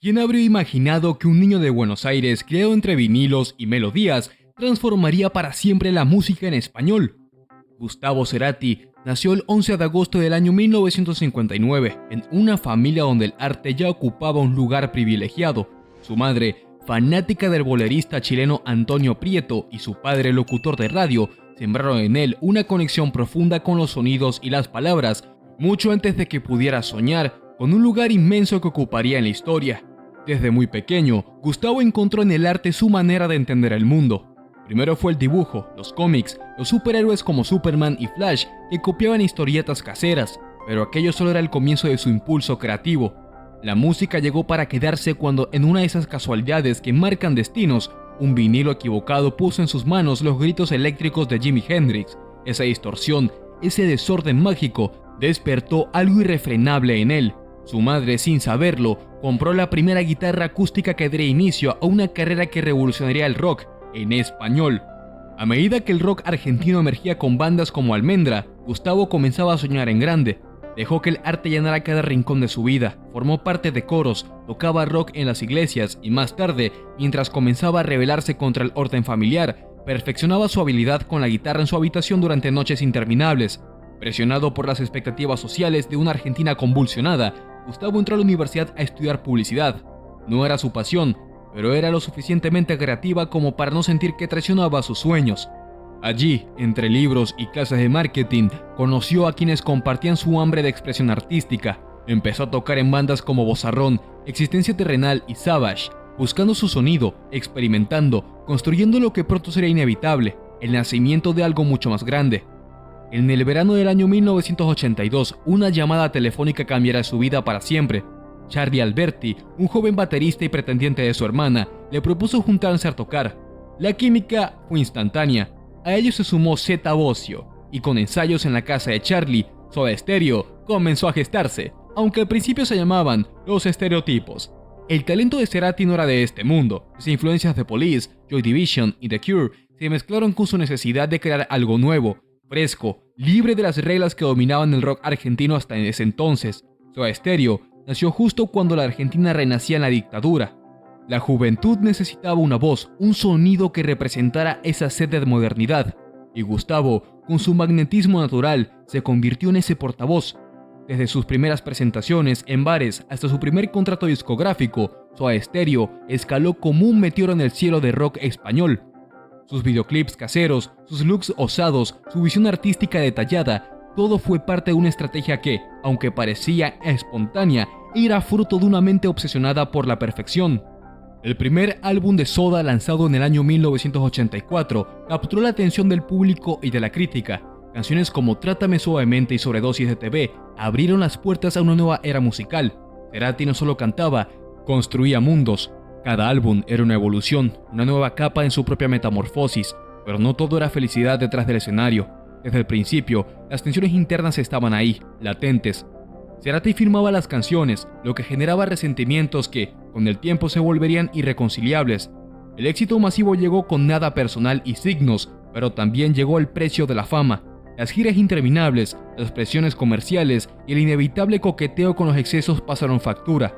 ¿Quién habría imaginado que un niño de Buenos Aires, criado entre vinilos y melodías, transformaría para siempre la música en español? Gustavo Cerati nació el 11 de agosto del año 1959 en una familia donde el arte ya ocupaba un lugar privilegiado. Su madre, fanática del bolerista chileno Antonio Prieto, y su padre, locutor de radio, sembraron en él una conexión profunda con los sonidos y las palabras, mucho antes de que pudiera soñar con un lugar inmenso que ocuparía en la historia. Desde muy pequeño, Gustavo encontró en el arte su manera de entender el mundo. Primero fue el dibujo, los cómics, los superhéroes como Superman y Flash, que copiaban historietas caseras, pero aquello solo era el comienzo de su impulso creativo. La música llegó para quedarse cuando, en una de esas casualidades que marcan destinos, un vinilo equivocado puso en sus manos los gritos eléctricos de Jimi Hendrix. Esa distorsión, ese desorden mágico, despertó algo irrefrenable en él. Su madre, sin saberlo, compró la primera guitarra acústica que daría inicio a una carrera que revolucionaría el rock en español. A medida que el rock argentino emergía con bandas como Almendra, Gustavo comenzaba a soñar en grande. Dejó que el arte llenara cada rincón de su vida, formó parte de coros, tocaba rock en las iglesias y más tarde, mientras comenzaba a rebelarse contra el orden familiar, perfeccionaba su habilidad con la guitarra en su habitación durante noches interminables. Presionado por las expectativas sociales de una Argentina convulsionada, Gustavo entró a la universidad a estudiar publicidad. No era su pasión, pero era lo suficientemente creativa como para no sentir que traicionaba sus sueños. Allí, entre libros y clases de marketing, conoció a quienes compartían su hambre de expresión artística. Empezó a tocar en bandas como Vozarrón, Existencia Terrenal y Savage, buscando su sonido, experimentando, construyendo lo que pronto sería inevitable, el nacimiento de algo mucho más grande. En el verano del año 1982, una llamada telefónica cambiará su vida para siempre. Charlie Alberti, un joven baterista y pretendiente de su hermana, le propuso juntarse a tocar. La química fue instantánea. A ello se sumó Zeta Bosio, y con ensayos en la casa de Charlie, Soda Stereo comenzó a gestarse, aunque al principio se llamaban Los Estereotipos. El talento de Cerati no era de este mundo. Las influencias de Police, Joy Division y The Cure se mezclaron con su necesidad de crear algo nuevo, fresco, libre de las reglas que dominaban el rock argentino hasta en ese entonces. Soda Stereo nació justo cuando la Argentina renacía en la dictadura. La juventud necesitaba una voz, un sonido que representara esa sed de modernidad, y Gustavo, con su magnetismo natural, se convirtió en ese portavoz. Desde sus primeras presentaciones en bares hasta su primer contrato discográfico, Soda Stereo escaló como un meteoro en el cielo del rock español. Sus videoclips caseros, sus looks osados, su visión artística detallada, todo fue parte de una estrategia que, aunque parecía espontánea, era fruto de una mente obsesionada por la perfección. El primer álbum de Soda, lanzado en el año 1984, capturó la atención del público y de la crítica. Canciones como Trátame Suavemente y Sobredosis de TV abrieron las puertas a una nueva era musical. Cerati no solo cantaba, construía mundos. Cada álbum era una evolución, una nueva capa en su propia metamorfosis, pero no todo era felicidad detrás del escenario. Desde el principio, las tensiones internas estaban ahí, latentes. Cerati firmaba las canciones, lo que generaba resentimientos que, con el tiempo, se volverían irreconciliables. El éxito masivo llegó con nada personal y signos, pero también llegó el precio de la fama. Las giras interminables, las presiones comerciales y el inevitable coqueteo con los excesos pasaron factura.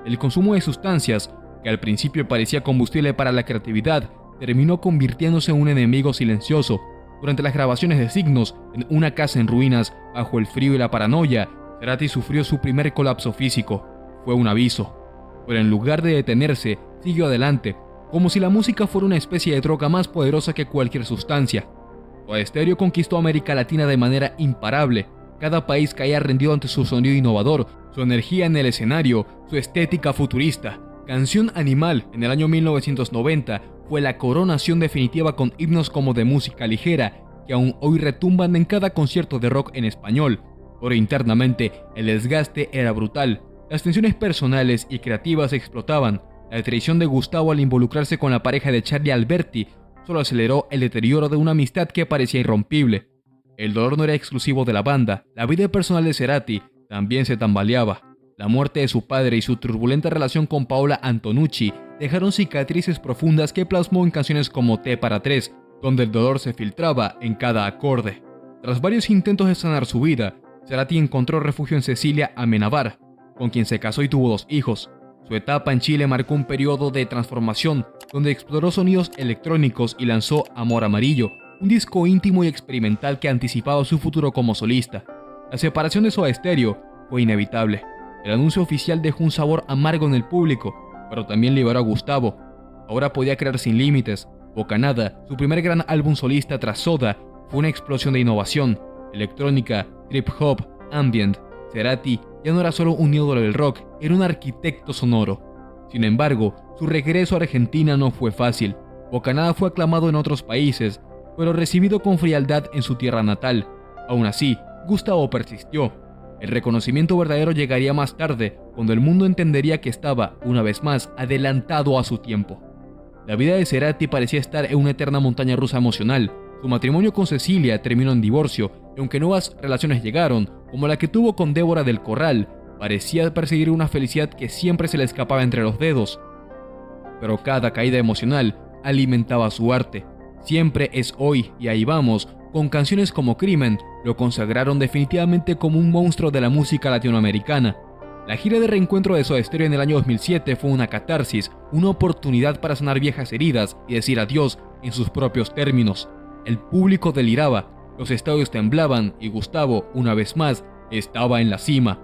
El consumo de sustancias, que al principio parecía combustible para la creatividad, terminó convirtiéndose en un enemigo silencioso. Durante las grabaciones de Signos, en una casa en ruinas, bajo el frío y la paranoia, Cerati sufrió su primer colapso físico. Fue un aviso. Pero en lugar de detenerse, siguió adelante, como si la música fuera una especie de droga más poderosa que cualquier sustancia. Soda Stereo conquistó América Latina de manera imparable. Cada país caía rendido ante su sonido innovador, su energía en el escenario, su estética futurista. Canción Animal, en el año 1990, fue la coronación definitiva con himnos como de música ligera, que aún hoy retumban en cada concierto de rock en español. Pero internamente, el desgaste era brutal. Las tensiones personales y creativas explotaban. La traición de Gustavo al involucrarse con la pareja de Charlie Alberti solo aceleró el deterioro de una amistad que parecía irrompible. El dolor no era exclusivo de la banda, la vida personal de Cerati también se tambaleaba. La muerte de su padre y su turbulenta relación con Paola Antonucci dejaron cicatrices profundas que plasmó en canciones como T para Tres, donde el dolor se filtraba en cada acorde. Tras varios intentos de sanar su vida, Cerati encontró refugio en Cecilia Amenábar, con quien se casó y tuvo 2 hijos. Su etapa en Chile marcó un periodo de transformación donde exploró sonidos electrónicos y lanzó Amor Amarillo, un disco íntimo y experimental que anticipaba su futuro como solista. La separación de Soda Stereo fue inevitable. El anuncio oficial dejó un sabor amargo en el público, pero también liberó a Gustavo. Ahora podía crear sin límites. Bocanada, su primer gran álbum solista tras Soda, fue una explosión de innovación, electrónica, trip hop, ambient. Cerati ya no era solo un ídolo del rock, era un arquitecto sonoro. Sin embargo, su regreso a Argentina no fue fácil. Bocanada fue aclamado en otros países, pero recibido con frialdad en su tierra natal. Aún así, Gustavo persistió. El reconocimiento verdadero llegaría más tarde, cuando el mundo entendería que estaba, una vez más, adelantado a su tiempo. La vida de Cerati parecía estar en una eterna montaña rusa emocional. Su matrimonio con Cecilia terminó en divorcio, y aunque nuevas relaciones llegaron, como la que tuvo con Débora del Corral, parecía perseguir una felicidad que siempre se le escapaba entre los dedos. Pero cada caída emocional alimentaba su arte. Siempre es hoy y ahí vamos, con canciones como Crimen, lo consagraron definitivamente como un monstruo de la música latinoamericana. La gira de reencuentro de Soda Stereo en el año 2007 fue una catarsis, una oportunidad para sanar viejas heridas y decir adiós en sus propios términos. El público deliraba, los estadios temblaban y Gustavo, una vez más, estaba en la cima.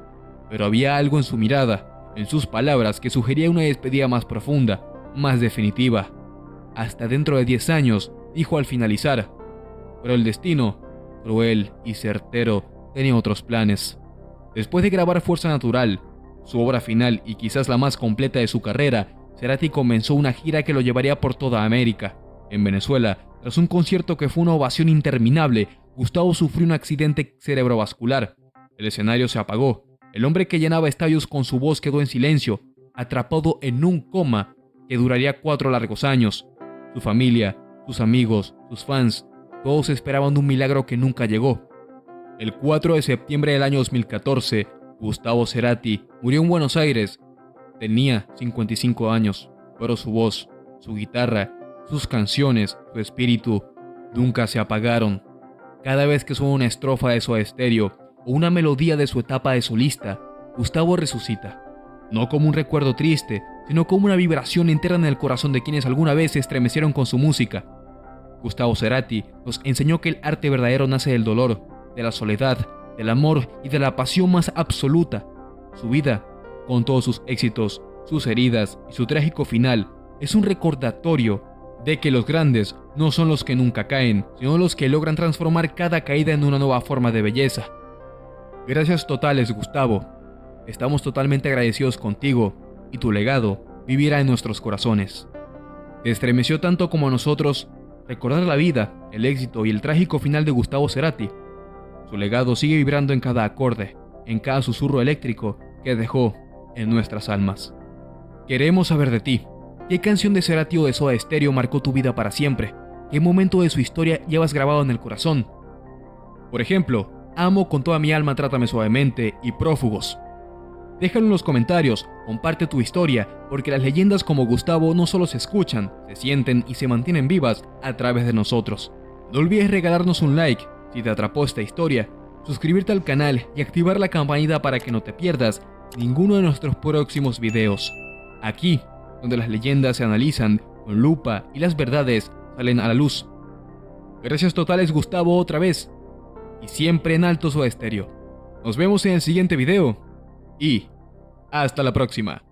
Pero había algo en su mirada, en sus palabras, que sugería una despedida más profunda, más definitiva. Hasta dentro de 10 años, dijo al finalizar. Pero el destino, cruel y certero, tenía otros planes. Después de grabar Fuerza Natural, su obra final y quizás la más completa de su carrera, Cerati comenzó una gira que lo llevaría por toda América. En Venezuela, tras un concierto que fue una ovación interminable, Gustavo sufrió un accidente cerebrovascular. El escenario se apagó. El hombre que llenaba estadios con su voz quedó en silencio, atrapado en un coma que duraría 4 largos años. Su familia, sus amigos, sus fans, todos esperaban un milagro que nunca llegó. El 4 de septiembre del año 2014, Gustavo Cerati murió en Buenos Aires. Tenía 55 años, pero su voz, su guitarra, sus canciones, su espíritu, nunca se apagaron. Cada vez que suena una estrofa de Soda Stereo o una melodía de su etapa de solista, Gustavo resucita. No como un recuerdo triste, sino como una vibración entera en el corazón de quienes alguna vez se estremecieron con su música. Gustavo Cerati nos enseñó que el arte verdadero nace del dolor, de la soledad, del amor y de la pasión más absoluta. Su vida, con todos sus éxitos, sus heridas y su trágico final, es un recordatorio de que los grandes no son los que nunca caen, sino los que logran transformar cada caída en una nueva forma de belleza. Gracias totales, Gustavo. Estamos totalmente agradecidos contigo y tu legado vivirá en nuestros corazones. ¿Te estremeció tanto como a nosotros recordar la vida, el éxito y el trágico final de Gustavo Cerati? Su legado sigue vibrando en cada acorde, en cada susurro eléctrico que dejó en nuestras almas. Queremos saber de ti. ¿Qué canción de Cerati o de Soda Stereo marcó tu vida para siempre? ¿Qué momento de su historia llevas grabado en el corazón? Por ejemplo, amo con toda mi alma Trátame Suavemente y Prófugos. Déjalo en los comentarios, comparte tu historia, porque las leyendas como Gustavo no solo se escuchan, se sienten y se mantienen vivas a través de nosotros. No olvides regalarnos un like si te atrapó esta historia, suscribirte al canal y activar la campanita para que no te pierdas ninguno de nuestros próximos videos. Aquí, donde las leyendas se analizan con lupa y las verdades salen a la luz. Gracias totales, Gustavo, otra vez. Y siempre en alto Soda Stereo. Nos vemos en el siguiente video. Y hasta la próxima.